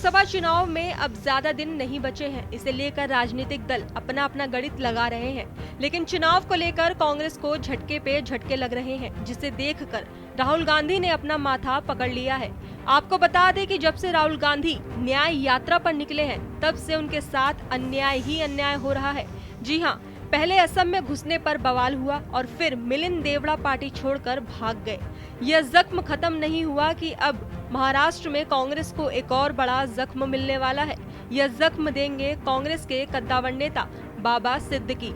लोकसभा चुनाव में अब ज्यादा दिन नहीं बचे हैं। इसे लेकर राजनीतिक दल अपना अपना गणित लगा रहे हैं, लेकिन चुनाव को लेकर कांग्रेस को झटके पे झटके लग रहे हैं, जिसे देखकर राहुल गांधी ने अपना माथा पकड़ लिया है। आपको बता दें कि जब से राहुल गांधी न्याय यात्रा पर निकले हैं, तब से उनके साथ अन्याय ही अन्याय हो रहा है। जी हाँ, पहले असम में घुसने पर बवाल हुआ और फिर मिलिंद देवड़ा पार्टी छोड़कर भाग गए। यह जख्म खत्म नहीं हुआ कि अब महाराष्ट्र में कांग्रेस को एक और बड़ा जख्म मिलने वाला है। यह जख्म देंगे कांग्रेस के कद्दावर नेता बाबा सिद्दीकी।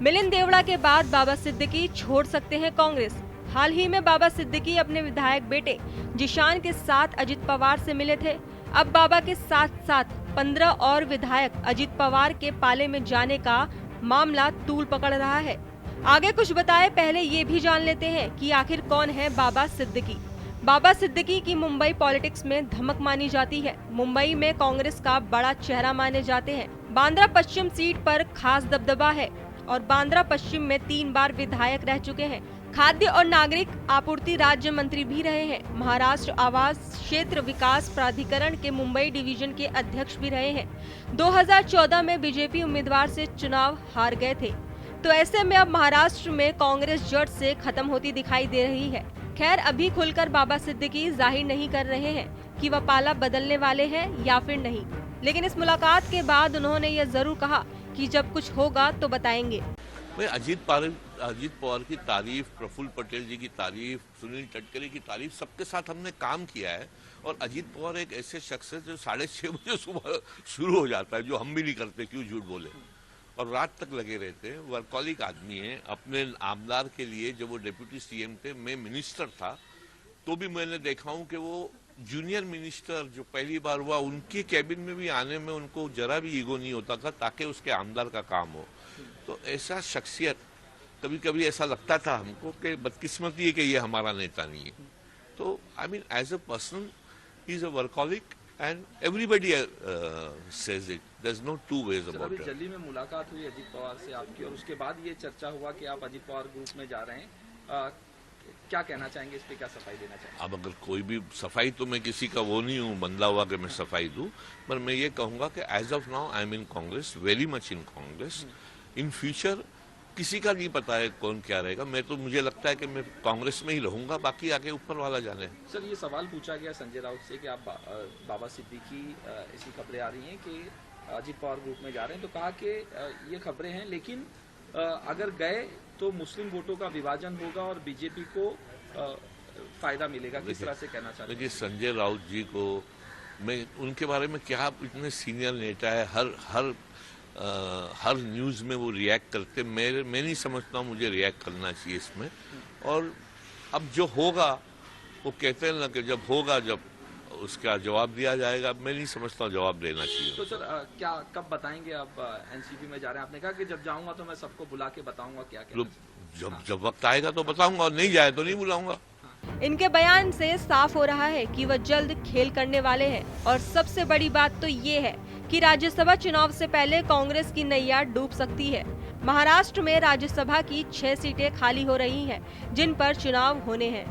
मिलिंद देवड़ा के बाद बाबा सिद्दीकी छोड़ सकते हैं कांग्रेस। हाल ही में बाबा सिद्दीकी अपने विधायक बेटे जिशान के साथ अजित पवार से मिले थे। अब बाबा के साथ साथ 15 और विधायक अजित पवार के पाले में जाने का मामला तूल पकड़ रहा है। आगे कुछ बताए पहले ये भी जान लेते हैं कि आखिर कौन है बाबा सिद्दीकी। बाबा सिद्दीकी की मुंबई पॉलिटिक्स में धमक मानी जाती है। मुंबई में कांग्रेस का बड़ा चेहरा माने जाते हैं। बांद्रा पश्चिम सीट पर खास दबदबा है और बांद्रा पश्चिम में 3 बार विधायक रह चुके हैं। खाद्य और नागरिक आपूर्ति राज्य मंत्री भी रहे हैं। महाराष्ट्र आवास क्षेत्र विकास प्राधिकरण के मुंबई डिवीजन के अध्यक्ष भी रहे हैं। 2014 में बीजेपी उम्मीदवार से चुनाव हार गए थे। तो ऐसे में अब महाराष्ट्र में कांग्रेस जड़ से खत्म होती दिखाई दे रही है। खैर, अभी खुलकर बाबा सिद्दीकी जाहिर नहीं कर रहे हैं कि वह पाला बदलने वाले हैं या फिर नहीं, लेकिन इस मुलाकात के बाद उन्होंने यह जरूर कहा कि जब कुछ होगा तो बताएंगे। अजीत पवार की तारीफ, प्रफुल्ल पटेल जी की तारीफ, सुनील तटकरे की तारीफ, सबके साथ हमने काम किया है। और अजीत पवार एक ऐसे शख्स है जो 6:30 बजे सुबह शुरू हो जाता है, जो हम भी नहीं करते, क्यों झूठ बोले, और रात तक लगे रहते हैं। वर्कॉलिक आदमी है। अपने आमदार के लिए जब वो डिप्टी सीएम थे, मैं मिनिस्टर था, तो भी मैंने देखा हूं कि वो जूनियर मिनिस्टर जो पहली बार हुआ, उनके कैबिन में भी आने में उनको जरा भी ईगो नहीं होता था, ताकि उसके आमदार का काम हो। तो ऐसा शख्सियत, कभी कभी ऐसा लगता था हमको कि बदकिस्मती है कि ये हमारा नेता नहीं है। तो I mean as a person he is a workaholic and everybody says it. There's no two ways about it. Delhi में मुलाकात हुई अजीत पवार से आपकी, और उसके बाद ये चर्चा हुआ कि आप अजीत पवार ग्रुप में जा रहे हैं। क्या कहना चाहेंगे, इस पे क्या सफाई देना चाहेंगे? अब अगर कोई भी सफाई, तो मैं किसी का वो नहीं हूँ बंदा हुआ कि मैं सफाई दूं, पर मैं ये कहूंगा कि as of now I am in Congress, very much in Congress. In future किसी का नहीं पता है कौन क्या रहेगा। मैं तो, मुझे लगता है कि मैं कांग्रेस में ही रहूंगा, बाकी आगे ऊपर वाला जाने। सर, ये सवाल पूछा गया संजय राउत से कि आप बाबा सिद्दीकी, ऐसी खबरें आ रही हैं कि अजीत पवार ग्रुप में जा रहे हैं, तो कहा कि ये खबरें हैं, लेकिन अगर गए तो मुस्लिम वोटों का विभाजन होगा और बीजेपी को फायदा मिलेगा। किस तरह से कहना चाहते हैं? देखिए, संजय राउत जी को मैं, उनके बारे में क्या, इतने सीनियर नेता है, हर न्यूज में वो रिएक्ट करते। मैं नहीं समझता हूँ मुझे रिएक्ट करना चाहिए इसमें। और अब जो होगा, वो कहते हैं ना कि जब होगा, जब उसका जवाब दिया जाएगा। मैं नहीं समझता जवाब देना चाहिए। तो सर, क्या कब बताएंगे आप एनसीपी में जा रहे हैं? आपने कहा कि जब जाऊंगा तो मैं सबको बुला के बताऊंगा क्या क्या। जब वक्त आएगा तो बताऊंगा, और नहीं जाए तो नहीं बुलाऊंगा। इनके बयान से साफ हो रहा है कि वह जल्द खेल करने वाले हैं। और सबसे बड़ी बात तो ये है कि राज्यसभा चुनाव से पहले कांग्रेस की नैया डूब सकती है। महाराष्ट्र में राज्यसभा की 6 सीटें खाली हो रही हैं, जिन पर चुनाव होने हैं।